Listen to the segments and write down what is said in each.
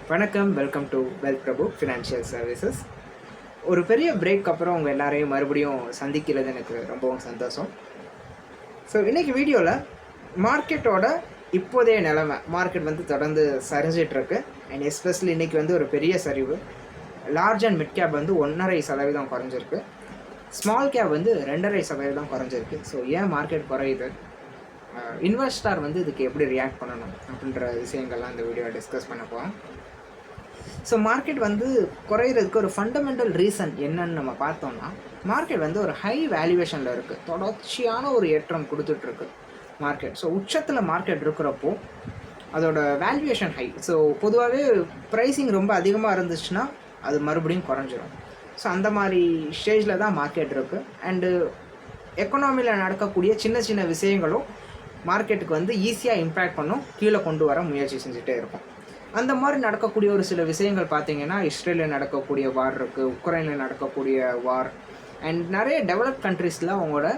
வணக்கம், welcome to wealth Prabhu financial services. ஒரு பெரிய பிரேக் அப்புறம் உங்கள் எல்லாரையும் மறுபடியும் சந்திக்கிறது எனக்கு ரொம்பவும் சந்தோஷம். ஸோ இன்றைக்கி வீடியோவில் மார்க்கெட்டோட இப்போதைய நிலைமை, மார்க்கெட் வந்து தொடர்ந்து சரிஞ்சிட்ருக்கு. அண்ட் எஸ்பெஷலி இன்றைக்கி வந்து ஒரு பெரிய சரிவு. லார்ஜ் அண்ட் மிட் கேப் வந்து 1.5% குறைஞ்சிருக்கு. ஸ்மால் கேப் வந்து 2.5% குறைஞ்சிருக்கு. ஸோ ஏன் மார்க்கெட் குறையுது, இன்வெஸ்டர் வந்து இதுக்கு எப்படி ரியாக்ட் பண்ணணும் அப்படின்ற விஷயங்கள்லாம் இந்த வீடியோ டிஸ்கஸ் பண்ண போகிறோம். ஸோ மார்க்கெட் வந்து குறையிறதுக்கு ஒரு ஃபண்டமெண்டல் ரீசன் என்னன்னு நம்ம பார்த்தோம்னா, மார்க்கெட் வந்து ஒரு ஹை வேல்யூவேஷனில் இருக்குது. தொடர்ச்சியான ஒரு ஏற்றம் கொடுத்துட்ருக்கு மார்க்கெட். ஸோ உச்சத்தில் மார்க்கெட் இருக்கிறப்போ அதோட வேல்யூவேஷன் ஹை. ஸோ பொதுவாகவே ப்ரைஸிங் ரொம்ப அதிகமாக இருந்துச்சுன்னா அது மறுபடியும் குறைஞ்சிரும். ஸோ அந்த மாதிரி ஸ்டேஜில் தான் மார்க்கெட் இருக்குது. அண்டு எக்கனாமியில் நடக்கக்கூடிய சின்ன சின்ன விஷயங்களும் மார்க்கெட்டுக்கு வந்து ஈஸியாக இம்பேக்ட் பண்ணும், கீழே கொண்டு வர முயற்சி செஞ்சுட்டே இருக்கும். அந்த மாதிரி நடக்கக்கூடிய ஒரு சில விஷயங்கள் பார்த்திங்கன்னா, இஸ்ரேலில் நடக்கக்கூடிய வார் இருக்குது, உக்ரைனில் நடக்கக்கூடிய வார், அண்ட் நிறைய டெவலப் கண்ட்ரீஸில் அவங்களோட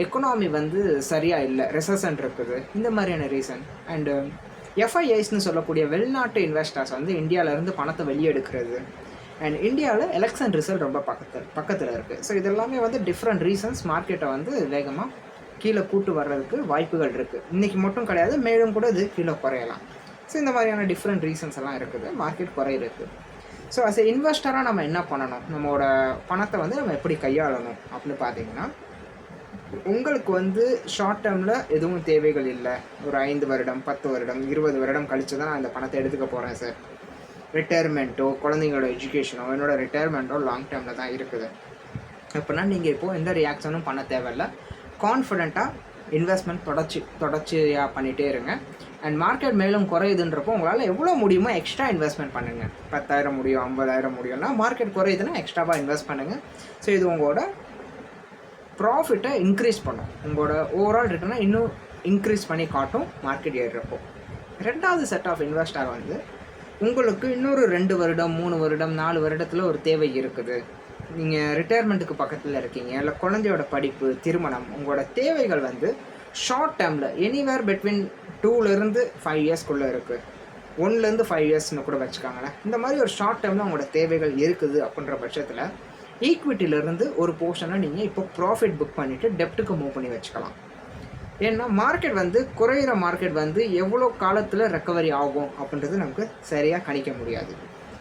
எக்கனாமி வந்து சரியாக இல்லை, ரெசஷன் இருக்குது. இந்த மாதிரியான ரீசன். அண்டு எஃப்ஐஐஸ்னு சொல்லக்கூடிய வெளிநாட்டு இன்வெஸ்டர்ஸ் வந்து இந்தியாவிலேருந்து பணத்தை வெளியே எடுக்கிறது. அண்ட் இந்தியாவில் எலெக்ஷன் ரிசல்ட் ரொம்ப பக்கத்தில் இருக்குது. ஸோ இதெல்லாமே வந்து டிஃப்ரெண்ட் ரீசன்ஸ் மார்க்கெட்டை வந்து வேகமாக கீழே கூட்டு வர்றதுக்கு வாய்ப்புகள் இருக்குது. இன்றைக்கி மட்டும் கிடையாது, மேலும் கூட இது கீழே குறையலாம். ஸோ இந்த மாதிரியான டிஃப்ரெண்ட் ரீசன்ஸ் எல்லாம் இருக்குது மார்க்கெட் குறையிருக்கு. ஸோ அஸ் எ இன்வெஸ்டராக நம்ம என்ன பண்ணணும், நம்மளோட பணத்தை வந்து நம்ம எப்படி கையாளணும் அப்படின்னு பார்த்தீங்கன்னா, உங்களுக்கு வந்து ஷார்ட் டேர்மில் எதுவும் தேவைகள் இல்லை. ஒரு 5 வருடம் 10 வருடம் 20 வருடம் கழித்து தான் நான் இந்த பணத்தை எடுத்துக்க போகிறேன் சார். ரிட்டையர்மெண்ட்டோ குழந்தைங்களோட எஜுகேஷனோ என்னோடய ரிட்டையர்மெண்ட்டோ லாங் டேர்மில் தான் இருக்குது அப்படின்னா, நீங்கள் இப்போது எந்த ரியாக்ஷனும் பண்ண தேவையில்லை. கான்ஃபிடெண்ட்டாக இன்வெஸ்ட்மெண்ட் தொடர்ச்சியாக பண்ணிகிட்டே இருங்க. அண்ட் மார்க்கெட் மேலும் குறையுதுன்றப்போ உங்களால் எவ்வளோ முடியுமோ எக்ஸ்ட்ரா இன்வெஸ்ட்மெண்ட் பண்ணுங்கள். 10,000 முடியும், 50,000 முடியும்னா மார்க்கெட் குறையுதுன்னா எக்ஸ்ட்ராவாக இன்வெஸ்ட் பண்ணுங்கள். ஸோ இது உங்களோட ப்ராஃபிட்டை இன்க்ரீஸ் பண்ணும், உங்களோட ஓவரால் ரிட்டர்னை இன்னும் இன்க்ரீஸ் பண்ணி காட்டும் மார்க்கெட் ஏறுறப்போ. ரெண்டாவது செட் ஆஃப் இன்வெஸ்டர் வந்து உங்களுக்கு இன்னொரு 2 வருடம் 3 வருடம் 4 வருடத்தில் ஒரு தேவை இருக்குது. நீங்கள் ரிட்டையர்மெண்ட்டுக்கு பக்கத்தில் இருக்கீங்க, இல்லை குழந்தையோட படிப்பு, திருமணம், உங்களோட தேவைகள் வந்து ஷார்ட் டேர்மில் எனிவேர் பிட்வீன் 2 to 5 இயர்ஸ்க்குள்ளே இருக்குது. 1 to 5 இயர்ஸ்னு கூட வச்சுக்காங்களேன். இந்த மாதிரி ஒரு ஷார்ட் டேர்மில் உங்களோட தேவைகள் இருக்குது அப்படின்ற பட்சத்தில் ஈக்விட்டியிலேருந்து ஒரு போர்ஷனை நீங்கள் இப்போ ப்ராஃபிட் புக் பண்ணிவிட்டு டெப்ட்டுக்கு மூவ் பண்ணி வச்சுக்கலாம். ஏன்னா மார்க்கெட் வந்து குறையிற மார்க்கெட் வந்து எவ்வளோ காலத்தில் ரெக்கவரி ஆகும் அப்படின்றது நமக்கு சரியாக கணிக்க முடியாது.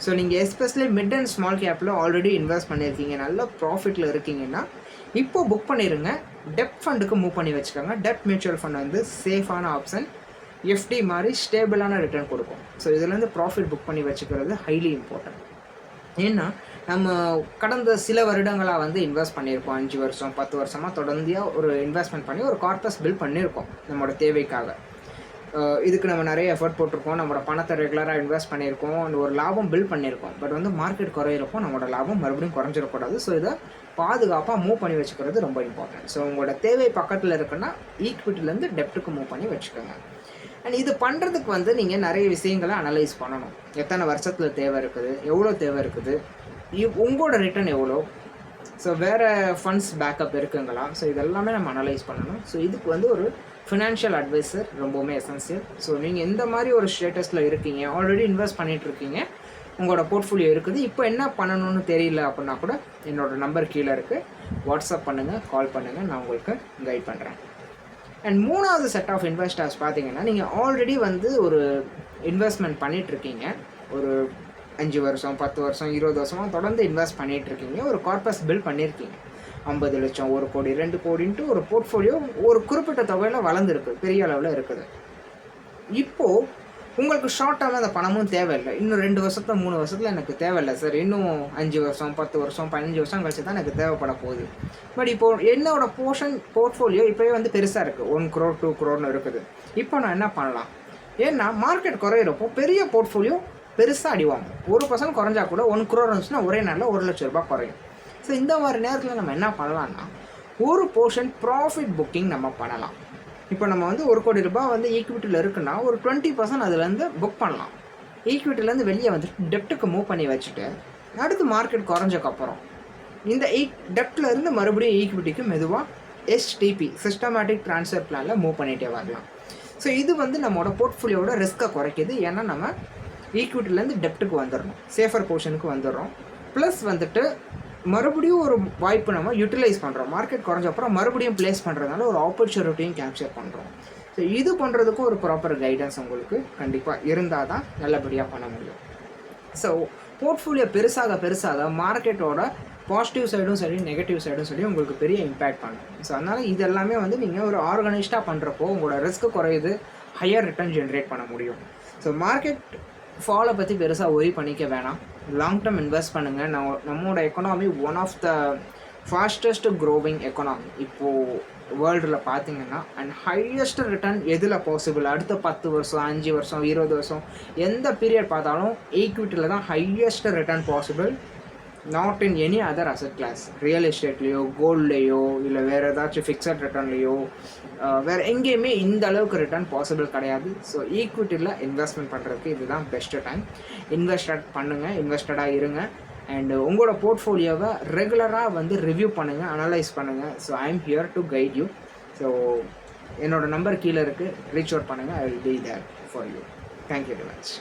ஸோ நீங்கள் எஸ்பெஷலி மிட் அண்ட் ஸ்மால் கேப்பில் ஆல்ரெடி இன்வெஸ்ட் பண்ணியிருக்கீங்க, நல்ல ப்ராஃபிட்டில் இருக்கீங்கன்னா இப்போது புக் பண்ணிடுங்க. டெப்ட் ஃபண்டுக்கு மூவ் பண்ணி வச்சுக்கோங்க. டெப்ட் மியூச்சுவல் ஃபண்ட் வந்து சேஃபான ஆப்ஷன், எஃப்டி மாதிரி ஸ்டேபிளான ரிட்டர்ன் கொடுக்கும். ஸோ இதுலேருந்து ப்ராஃபிட் புக் பண்ணி வச்சுக்கிறது ஹைலி இம்பார்ட்டன்ட். ஏன்னா நம்ம கடந்த சில வருடங்களாக வந்து இன்வெஸ்ட் பண்ணியிருக்கோம். 5 வருஷம் 10 வருஷமாக தொடர்ந்தியாக ஒரு இன்வெஸ்ட்மெண்ட் பண்ணி ஒரு கார்பஸ் பில்ட் பண்ணியிருக்கோம் நம்மளோட தேவைக்காக. இதுக்கு நம்ம நிறைய எஃபர்ட் போட்டிருக்கோம், நம்மளோட பணத்தை ரெகுலராக இன்வெஸ்ட் பண்ணியிருக்கோம், ஒரு லாபம் பில்ட் பண்ணியிருக்கோம். பட் வந்து மார்க்கெட் குறையிறப்போ நம்மளோட லாபம் மறுபடியும் குறைஞ்சிடக்கூடாது. ஸோ இதை பாதுகாப்பாக மூவ் பண்ணி வச்சுக்கிறது ரொம்ப இம்பார்ட்டன்ட். ஸோ உங்களோட தேவை பக்கத்தில் இருக்குன்னா ஈக்விட்டிலேருந்து டெப்ட்டுக்கு மூவ் பண்ணி வச்சுக்கோங்க. அண்ட் இது பண்ணுறதுக்கு வந்து நீங்கள் நிறைய விஷயங்களை அனலைஸ் பண்ணணும். எத்தனை வருஷத்தில் தேவை இருக்குது, எவ்வளோ தேவை இருக்குது, உங்களோட ரிட்டர்ன் எவ்வளோ, ஸோ வேறு ஃபண்ட்ஸ் பேக்கப் இருக்குங்களா, ஸோ இதெல்லாமே நம்ம அனலைஸ் பண்ணணும். ஸோ இதுக்கு வந்து ஒரு ஃபினான்ஷியல் அட்வைசர் ரொம்பவுமே எசென்சியல். ஸோ நீங்கள் எந்த மாதிரி ஒரு ஸ்டேட்டஸில் இருக்கீங்க, ஆல்ரெடி இன்வெஸ்ட் பண்ணிகிட்ருக்கீங்க, உங்களோட போர்ட்ஃபோலியோ இருக்குது, இப்போ என்ன பண்ணணும்னு தெரியல அப்படின்னா கூட என்னோடய நம்பர் கீழே இருக்குது, வாட்ஸ்அப் பண்ணுங்கள், கால் பண்ணுங்கள், நான் உங்களுக்கு கைட் பண்ணுறேன். அண்ட் மூணாவது செட் ஆஃப் இன்வெஸ்டர்ஸ் பார்த்தீங்கன்னா, நீங்கள் ஆல்ரெடி வந்து ஒரு இன்வெஸ்ட்மெண்ட் பண்ணிகிட்ருக்கீங்க, ஒரு 5 வருஷம் 10 வருஷம் 20 வருஷமாக தொடர்ந்து இன்வெஸ்ட் பண்ணிகிட்ருக்கீங்க, ஒரு கார்பஸ் பில்ட் பண்ணியிருக்கீங்க. 50 லட்சம் 1 கோடி 2 கோடின்ட்டு ஒரு போர்ட்ஃபோலியோ ஒரு குறிப்பிட்ட தொகையில் வளர்ந்துருக்கு, பெரிய அளவில் இருக்குது. இப்போது உங்களுக்கு ஷார்ட் டேர்மில் அந்த பணமும் தேவையில்லை. இன்னும் 2 வருஷத்தில் 3 வருஷத்தில் எனக்கு தேவையில்லை சார், இன்னும் 5 வருஷம் 10 வருஷம் 15 வருஷம் கழிச்சு தான் எனக்கு தேவைப்பட போகுது. பட் இப்போது என்னோடய போர்ட்ஃபோலியோ இப்போவே வந்து பெருசாக இருக்குது, 1 crore 2 crore இருக்குது. இப்போ நான் என்ன பண்ணலாம், ஏன்னா மார்க்கெட் குறையிறப்போ பெரிய போர்ட்ஃபோலியோ பெருசாக அடிவாங்க. 1% குறைஞ்சா கூட 1 crore இருந்துச்சுன்னா ஒரே நாளில் 1 லட்ச ரூபாய் குறையும். ஸோ இந்த மாதிரி நேரத்தில் நம்ம என்ன பண்ணலாம்னா, ஒரு போர்ஷன் ப்ராஃபிட் புக்கிங் நம்ம பண்ணலாம். இப்போ நம்ம வந்து 1 கோடி ரூபாய் வந்து ஈக்விட்டியில் இருக்குன்னா ஒரு 20% அதுலேருந்து புக் பண்ணலாம். ஈக்விட்டிலேருந்து வெளியே வந்துட்டு டெப்ட்டுக்கு மூவ் பண்ணி வச்சுட்டு அடுத்து மார்க்கெட் குறைஞ்சக்கப்புறம் இந்த டெப்ட்லேருந்து மறுபடியும் ஈக்விட்டிக்கு மெதுவாக எஸ்டிபி சிஸ்டமேட்டிக் ட்ரான்ஸ்ஃபர் பிளானில் மூவ் பண்ணிகிட்டே வரலாம். ஸோ இது வந்து நம்மளோட போர்ட்ஃபோலியோட ரிஸ்க்கை குறைக்கிது. ஏன்னா நம்ம ஈக்விட்டிலேருந்து டெப்ட்டுக்கு வந்துடணும், சேஃபர் போர்ஷனுக்கு வந்துடுறோம். ப்ளஸ் வந்துட்டு மறுபடியும் ஒரு வாய்ப்பு நம்ம யூட்டிலைஸ் பண்ணுறோம். மார்க்கெட் குறைஞ்ச அப்புறம் மறுபடியும் ப்ளேஸ் பண்ணுறதுனால ஒரு ஆப்பர்ச்சுனிட்டியும் கேப்சர் பண்ணுறோம். ஸோ இது பண்ணுறதுக்கும் ஒரு ப்ராப்பர் கைடன்ஸ் உங்களுக்கு கண்டிப்பாக இருந்தால் தான் நல்லபடியாக பண்ண முடியும். ஸோ போர்ட்ஃபோலியோ பெருசாக மார்க்கெட்டோட பாசிட்டிவ் சைடும் சரி நெகட்டிவ் சைடும் சரி உங்களுக்கு பெரிய இம்பேக்ட் பண்ணும். ஸோ அதனால் இது எல்லாமே வந்து நீங்கள் ஒரு ஆர்கனைஸ்டாக பண்ணுறப்போ உங்களோட ரிஸ்க்கு குறையுது, ஹையர் ரிட்டர்ன் ஜென்ரேட் பண்ண முடியும். ஸோ மார்க்கெட் ஃபாலை பற்றி பெருசாக ஒரி பண்ணிக்க வேணாம், லாங் டேர்ம் இன்வெஸ்ட் பண்ணுங்கள். நம்மளோட economy one of the fastest growing economy இப்போது வேர்ல்டில் பார்த்தீங்கன்னா. அண்ட் ஹையஸ்ட் ரிட்டர்ன் எதில் பாசிபிள், அடுத்த 10 வருஷம் 5 வருஷம் 20 வருஷம் எந்த பீரியட் பார்த்தாலும் ஈக்விட்டியில் தான் highest return possible, not in any other asset class. Real எஸ்டேட்லேயோ கோல்ட்லேயோ இல்லை வேறு ஏதாச்சும் ஃபிக்ஸட் ரிட்டர்ன்லேயோ வேறு எங்கேயுமே இந்த அளவுக்கு ரிட்டர்ன் பாசிபிள் கிடையாது. ஸோ ஈக்விட்டியில் இன்வெஸ்ட்மெண்ட் பண்ணுறதுக்கு இதுதான் பெஸ்ட்டு டைம். இன்வெஸ்டடாக இருங்க. அண்டு உங்களோட போர்ட்ஃபோலியோவை ரெகுலராக வந்து ரிவ்யூ பண்ணுங்கள், அனலைஸ் பண்ணுங்கள். So I am here to guide you. So என்னோடய நம்பர் கீழே இருக்குது, ரீச் அவுட் பண்ணுங்கள். I will be there for you. Thank you very much.